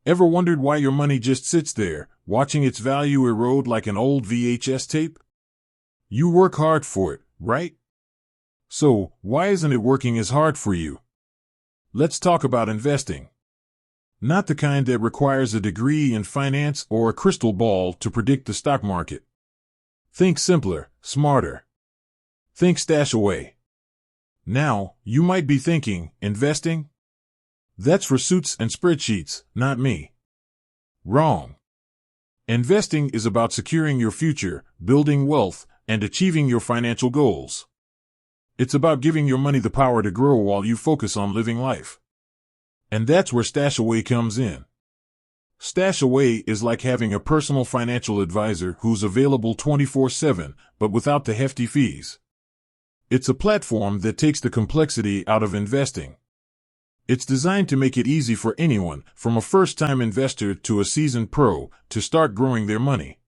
Ever wondered why your money just sits there, watching its value erode like an old VHS tape? You work hard for it, right? So, why isn't it working as hard for you? Let's talk about investing. Not the kind that requires a degree in finance or a crystal ball to predict the stock market. Think simpler, smarter. Think StashAway. Now, you might be thinking, investing? That's for suits and spreadsheets, not me. Wrong. Investing is about securing your future, building wealth, and achieving your financial goals. It's about giving your money the power to grow while you focus on living life. And that's where StashAway comes in. StashAway is like having a personal financial advisor who's available 24/7, but without the hefty fees. It's a platform that takes the complexity out of investing. It's designed to make it easy for anyone, from a first-time investor to a seasoned pro, to start growing their money.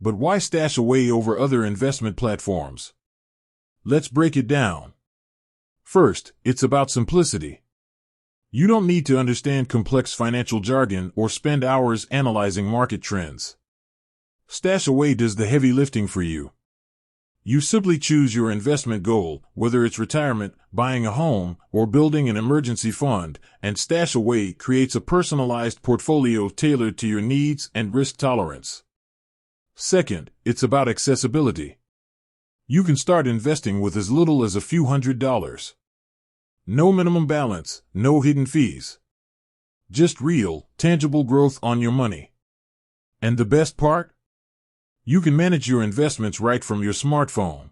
But why StashAway over other investment platforms? Let's break it down. First, it's about simplicity. You don't need to understand complex financial jargon or spend hours analyzing market trends. StashAway does the heavy lifting for you. You simply choose your investment goal, whether it's retirement, buying a home, or building an emergency fund, and StashAway creates a personalized portfolio tailored to your needs and risk tolerance. Second, it's about accessibility. You can start investing with as little as a few $100s. No minimum balance, no hidden fees. Just real, tangible growth on your money. And the best part? You can manage your investments right from your smartphone.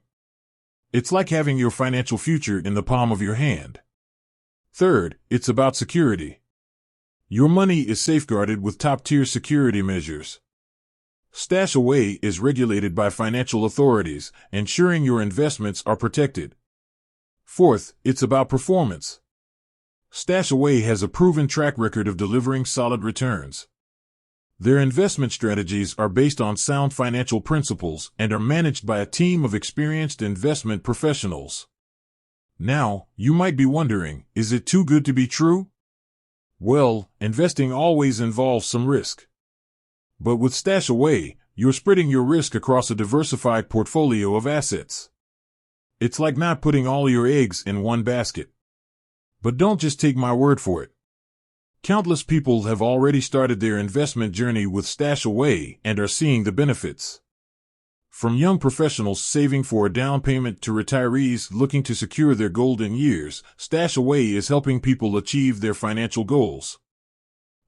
It's like having your financial future in the palm of your hand. Third, it's about security. Your money is safeguarded with top-tier security measures. StashAway is regulated by financial authorities, ensuring your investments are protected. Fourth, it's about performance. StashAway has a proven track record of delivering solid returns. Their investment strategies are based on sound financial principles and are managed by a team of experienced investment professionals. Now, you might be wondering, is it too good to be true? Well, investing always involves some risk. But with StashAway, you're spreading your risk across a diversified portfolio of assets. It's like not putting all your eggs in one basket. But don't just take my word for it. Countless people have already started their investment journey with StashAway and are seeing the benefits. From young professionals saving for a down payment to retirees looking to secure their golden years, StashAway is helping people achieve their financial goals.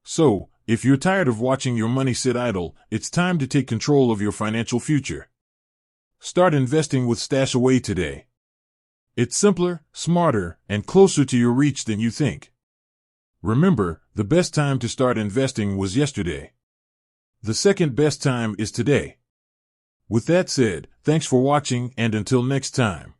So, if you're tired of watching your money sit idle, it's time to take control of your financial future. Start investing with StashAway today. It's simpler, smarter, and closer to your reach than you think. Remember, the best time to start investing was yesterday. The second best time is today. With that said, thanks for watching, and until next time.